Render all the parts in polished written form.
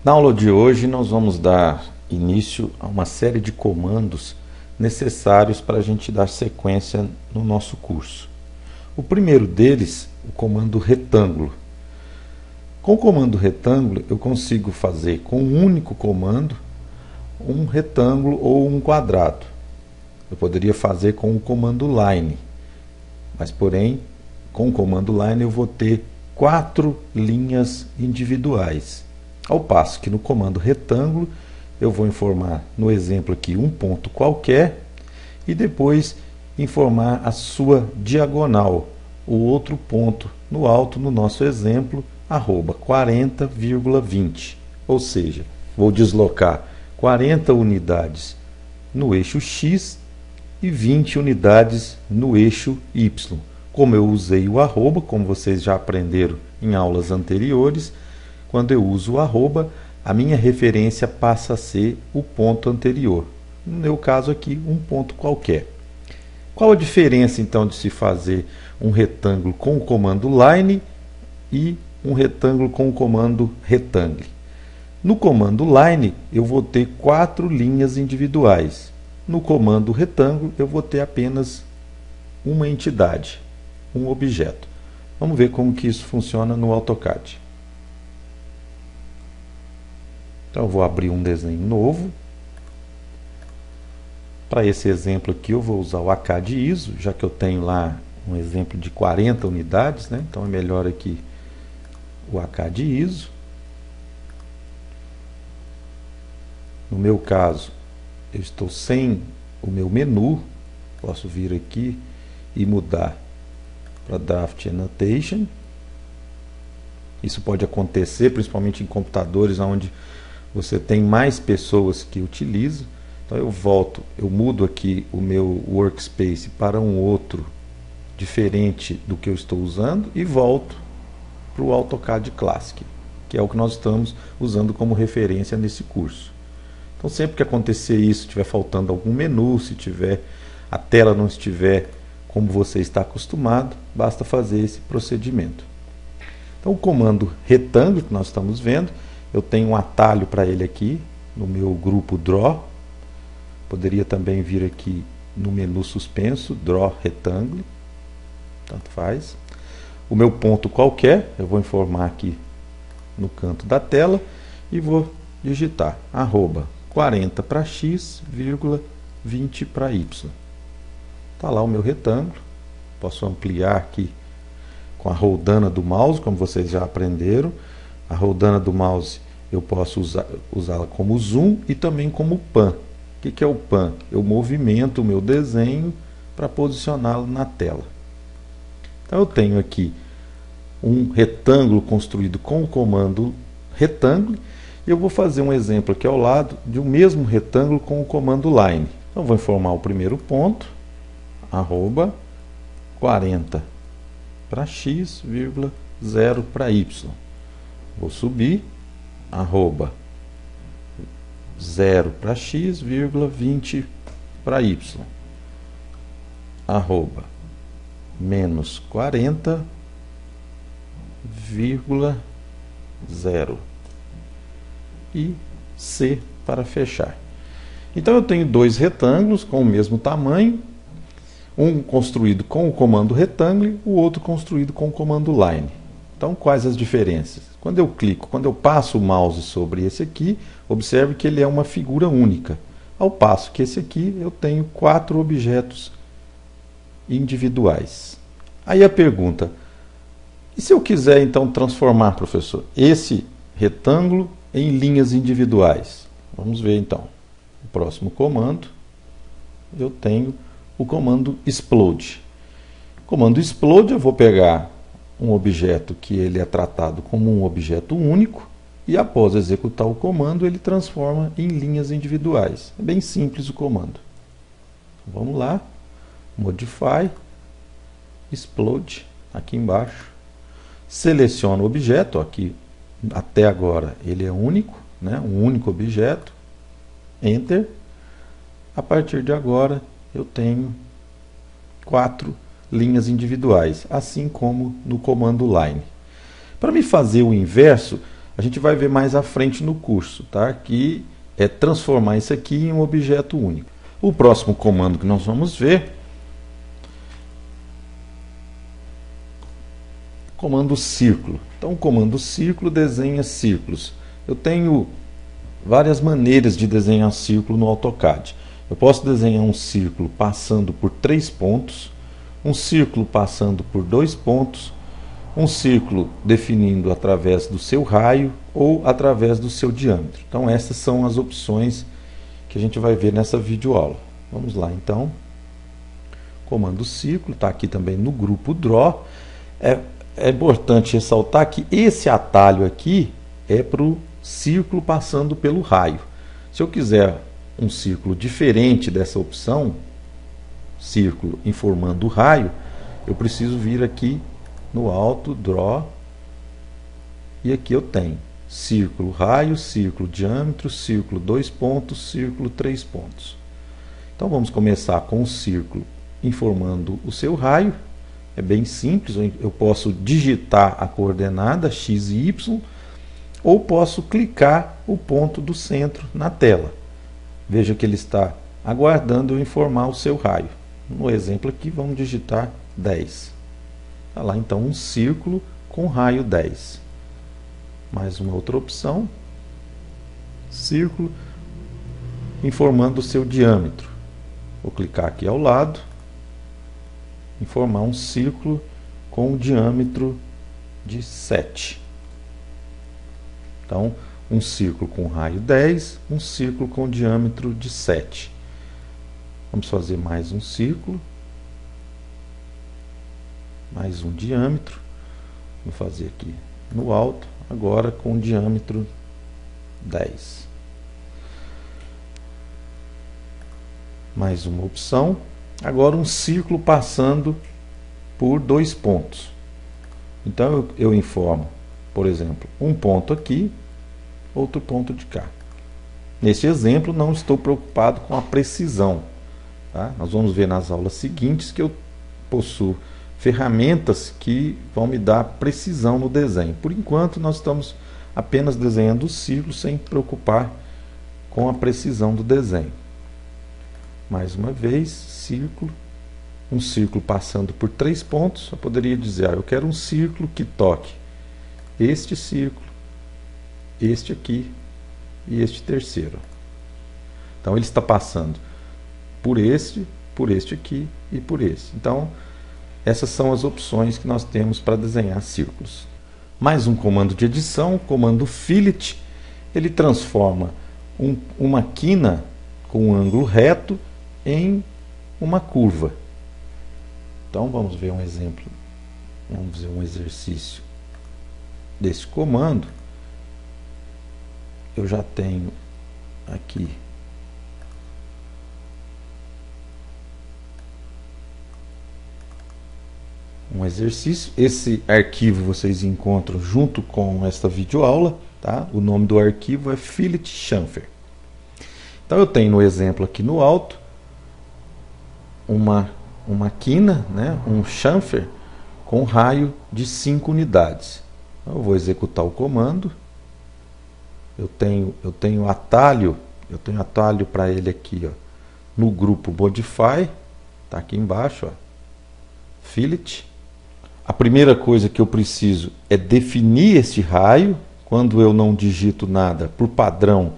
Na aula de hoje nós vamos dar início a uma série de comandos necessários para a gente dar sequência no nosso curso. O primeiro deles, o comando retângulo. Com o comando retângulo eu consigo fazer com um único comando um retângulo ou um quadrado. Eu poderia fazer com o comando line, mas porém com o comando line eu vou ter 4 linhas individuais. Ao passo que no comando retângulo eu vou informar, no exemplo aqui, um ponto qualquer e depois informar a sua diagonal, o outro ponto no alto, no nosso exemplo, arroba 40,20. Ou seja, vou deslocar 40 unidades no eixo X e 20 unidades no eixo Y. Como eu usei o arroba, como vocês já aprenderam em aulas anteriores, quando eu uso o arroba, a minha referência passa a ser o ponto anterior. No meu caso aqui, um ponto qualquer. Qual a diferença então de se fazer um retângulo com o comando line e um retângulo com o comando rectangle? No comando line eu vou ter 4 linhas individuais. No comando retângulo eu vou ter apenas uma entidade, um objeto. Vamos ver como que isso funciona no AutoCAD. Então eu vou abrir um desenho novo. Para esse exemplo aqui eu vou usar o ACAD ISO, já que eu tenho lá um exemplo de 40 unidades, né? Então é melhor aqui o ACAD ISO. No meu caso, eu estou sem o meu menu, posso vir aqui e mudar para Draft Annotation. Isso pode acontecer principalmente em computadores onde você tem mais pessoas que utilizam. Então eu mudo aqui o meu workspace para um outro diferente do que eu estou usando e volto para o AutoCAD Classic, que é o que nós estamos usando como referência nesse curso. Então sempre que acontecer isso, estiver faltando algum menu, se a tela não estiver como você está acostumado, basta fazer esse procedimento. Então o comando retângulo que nós estamos vendo, eu tenho um atalho para ele aqui no meu grupo Draw. Poderia também vir aqui no menu suspenso, Draw Retângulo, tanto faz. O meu ponto qualquer, eu vou informar aqui no canto da tela e vou digitar arroba 40 para X, 20 para Y. Está lá o meu retângulo. Posso ampliar aqui com a roldana do mouse, como vocês já aprenderam. A roldana do mouse eu posso usá-la como zoom e também como pan. O que é o pan? Eu movimento o meu desenho para posicioná-lo na tela. Então eu tenho aqui um retângulo construído com o comando retângulo e eu vou fazer um exemplo aqui ao lado de um mesmo retângulo com o comando line. Então vou informar o primeiro ponto, arroba 40 para X, 0 para Y. Vou subir, arroba 0 para X, 20 para Y. Arroba menos 40, 0. E C para fechar. Então eu tenho dois retângulos com o mesmo tamanho, um construído com o comando retângulo, o outro construído com o comando line. Então quais as diferenças? Quando eu passo o mouse sobre esse aqui, observe que ele é uma figura única. Ao passo que esse aqui eu tenho 4 objetos individuais. Aí a pergunta, e se eu quiser então transformar, professor, esse retângulo em linhas individuais? Vamos ver então. O próximo comando, eu tenho o comando explode. Comando explode, eu vou pegar um objeto que ele é tratado como um objeto único e após executar o comando ele transforma em linhas individuais. É bem simples o comando. Então, vamos lá, modify, explode, aqui embaixo, seleciono o objeto, aqui até agora ele é único, né, um único objeto, enter. A partir de agora eu tenho 4 linhas individuais, assim como no comando line. Para me fazer o inverso, a gente vai ver mais à frente no curso, tá? Que é transformar isso aqui em um objeto único. O próximo comando que nós vamos ver, comando círculo. Então, o comando círculo desenha círculos. Eu tenho várias maneiras de desenhar círculo no AutoCAD. Eu posso desenhar um círculo passando por 3 pontos, um círculo passando por 2 pontos, um círculo definindo através do seu raio ou através do seu diâmetro. Então, essas são as opções que a gente vai ver nessa videoaula. Vamos lá, então. Comando círculo, está aqui também no grupo Draw. É importante ressaltar que esse atalho aqui é para o círculo passando pelo raio. Se eu quiser um círculo diferente dessa opção, círculo informando o raio, eu preciso vir aqui no Auto, Draw, e aqui eu tenho círculo raio, círculo diâmetro, círculo 2 pontos, círculo 3 pontos. Então vamos começar com o círculo informando o seu raio. É bem simples, eu posso digitar a coordenada x e y, ou posso clicar o ponto do centro na tela. Veja que ele está aguardando eu informar o seu raio. No exemplo aqui, vamos digitar 10. Está lá então um círculo com raio 10. Mais uma outra opção, círculo informando o seu diâmetro. Vou clicar aqui ao lado, informar um círculo com um diâmetro de 7. Então, um círculo com raio 10, um círculo com diâmetro de 7. Vamos fazer mais um círculo, mais um diâmetro. Vou fazer aqui no alto, agora com diâmetro 10. Mais uma opção. Agora um círculo passando por 2 pontos. Então eu informo, por exemplo, um ponto aqui, outro ponto de cá. Neste exemplo não estou preocupado com a precisão, tá? Nós vamos ver nas aulas seguintes que eu possuo ferramentas que vão me dar precisão no desenho. Por enquanto nós estamos apenas desenhando o círculo sem preocupar com a precisão do desenho. Mais uma vez, círculo, um círculo passando por 3 pontos. Eu poderia dizer, eu quero um círculo que toque este círculo, este aqui e este terceiro. Então ele está passando por este aqui e por este. Então essas são as opções que nós temos para desenhar círculos. Mais um comando de edição, o comando Fillet. Ele transforma uma quina com um ângulo reto em uma curva. Então vamos ver um exemplo, vamos ver um exercício desse comando. Eu já tenho aqui um exercício. Esse arquivo vocês encontram junto com esta videoaula, tá? O nome do arquivo é Fillet Chamfer. Então eu tenho no exemplo aqui no alto uma quina, né? Um chamfer com raio de 5 unidades. Então, eu vou executar o comando. Eu tenho atalho para ele aqui, ó, no grupo Modify, tá aqui embaixo, ó, Fillet. A primeira coisa que eu preciso é definir este raio. Quando eu não digito nada, por padrão,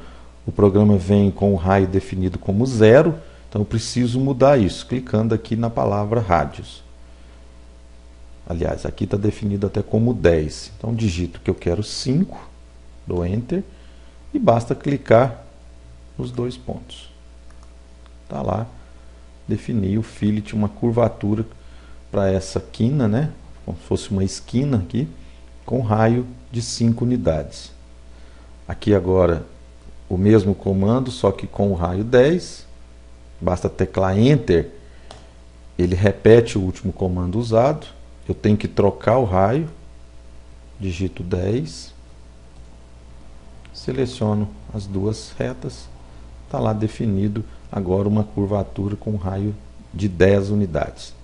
o programa vem com o raio definido como 0. Então eu preciso mudar isso, clicando aqui na palavra rádios. Aliás, aqui está definido até como 10. Então digito que eu quero 5, dou Enter, e basta clicar nos 2 pontos. Está lá, defini o fillet, uma curvatura para essa quina, né? Como se fosse uma esquina aqui, com raio de 5 unidades. Aqui agora o mesmo comando, só que com o raio 10. Basta teclar Enter, ele repete o último comando usado. Eu tenho que trocar o raio, digito 10, seleciono as duas retas, está lá definido agora uma curvatura com raio de 10 unidades.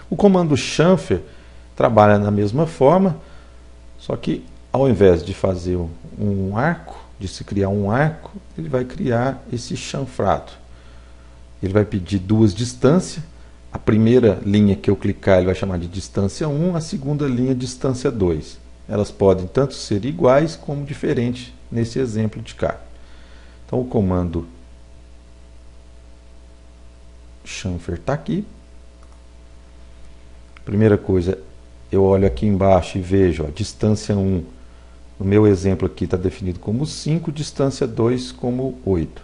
O comando Chamfer trabalha da mesma forma, só que ao invés de fazer um arco, de se criar um arco, ele vai criar esse chanfrado. Ele vai pedir duas distâncias. A primeira linha que eu clicar, ele vai chamar de distância 1, a segunda linha, distância 2. Elas podem tanto ser iguais como diferentes nesse exemplo de cá. Então, o comando chanfer está aqui. Primeira coisa, eu olho aqui embaixo e vejo, ó, distância 1, no meu exemplo aqui está definido como 5, distância 2 como 8.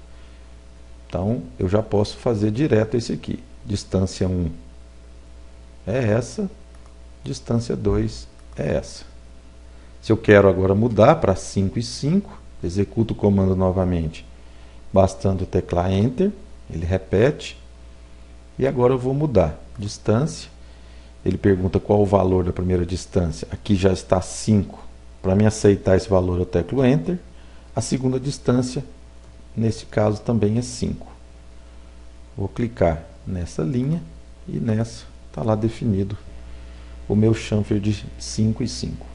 Então, eu já posso fazer direto esse aqui. Distância 1 é essa, distância 2 é essa. Se eu quero agora mudar para 5 e 5, executo o comando novamente, bastando teclar Enter, ele repete, e agora eu vou mudar. Distância, ele pergunta qual o valor da primeira distância, aqui já está 5. Para me aceitar esse valor eu teclo Enter, a segunda distância, nesse caso também é 5. Vou clicar nessa linha e nessa está lá definido o meu chanfer de 5 e 5.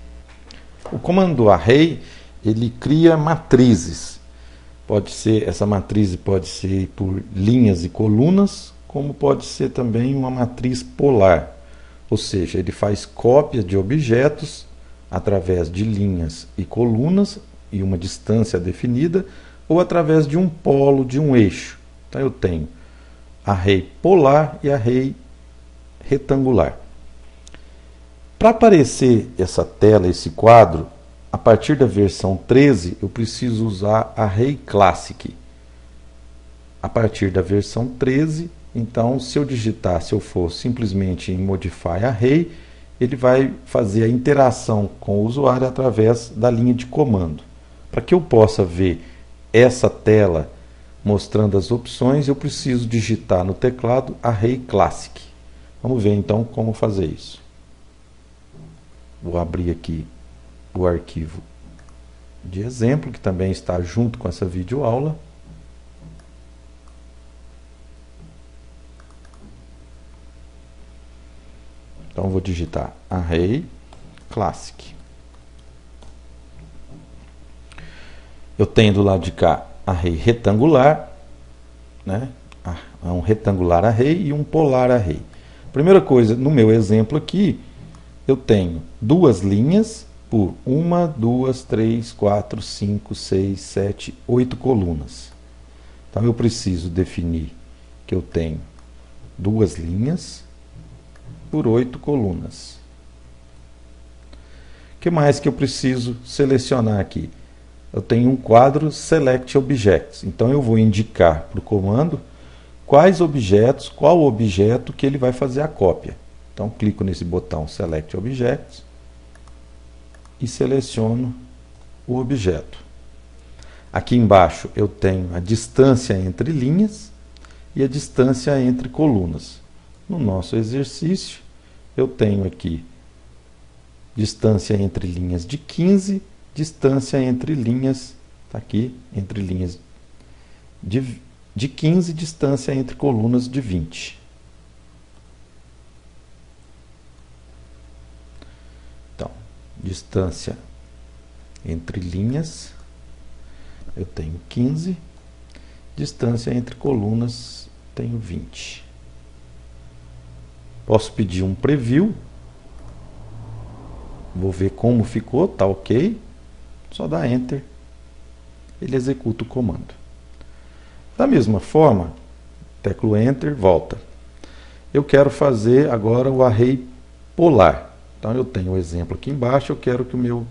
O comando array, ele cria matrizes. Pode ser, essa matriz pode ser por linhas e colunas, como pode ser também uma matriz polar. Ou seja, ele faz cópia de objetos através de linhas e colunas e uma distância definida, ou através de um polo, de um eixo. Então eu tenho array polar e array retangular. Para aparecer essa tela, esse quadro, a partir da versão 13, eu preciso usar Array Classic. A partir da versão 13, então, se eu digitar, se eu for simplesmente em Modify Array, ele vai fazer a interação com o usuário através da linha de comando. Para que eu possa ver essa tela mostrando as opções, eu preciso digitar no teclado Array Classic. Vamos ver então como fazer isso. Vou abrir aqui o arquivo de exemplo, que também está junto com essa videoaula. Então, vou digitar Array Classic. Eu tenho do lado de cá Array retangular, né? Um retangular array e um polar array. Primeira coisa, no meu exemplo aqui, eu tenho duas linhas por 1, 2, 3, 4, 5, 6, 7, 8 colunas. Então, eu preciso definir que eu tenho duas linhas por 8 colunas. O que mais que eu preciso selecionar aqui? Eu tenho um quadro Select Objects. Então, eu vou indicar para o comando quais objetos, qual objeto que ele vai fazer a cópia. Então, clico nesse botão Select Objects e seleciono o objeto. Aqui embaixo eu tenho a distância entre linhas e a distância entre colunas. No nosso exercício, eu tenho aqui distância entre linhas de 15, distância entre linhas, está aqui, entre linhas de 15, distância entre colunas de 20. Então, distância entre linhas, eu tenho 15, distância entre colunas, tenho 20. Posso pedir um preview, vou ver como ficou, tá ok, só dá Enter, ele executa o comando. Da mesma forma, teclo Enter, volta. Eu quero fazer agora o array polar. Então, eu tenho o exemplo aqui embaixo, eu quero que o meu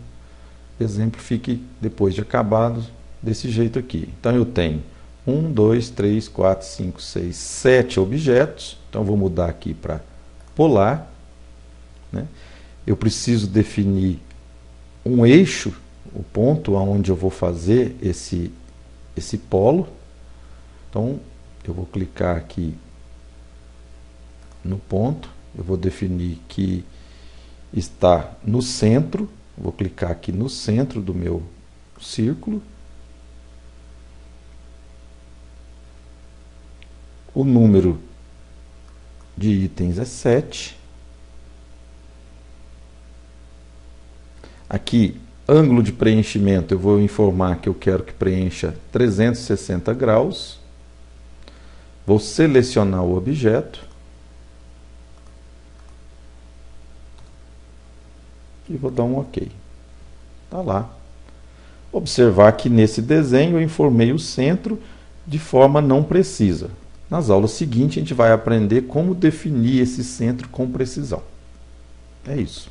exemplo fique, depois de acabado, desse jeito aqui. Então, eu tenho 1, 2, 3, 4, 5, 6, 7 objetos. Então, vou mudar aqui para polar, né? Eu preciso definir um eixo, o ponto onde eu vou fazer esse polo. Então, eu vou clicar aqui no ponto, eu vou definir que está no centro, vou clicar aqui no centro do meu círculo. O número de itens é 7. Aqui ângulo de preenchimento, eu vou informar que eu quero que preencha 360 graus. Vou selecionar o objeto. E vou dar um OK. Está lá. Observar que nesse desenho eu informei o centro de forma não precisa. Nas aulas seguintes a gente vai aprender como definir esse centro com precisão. É isso.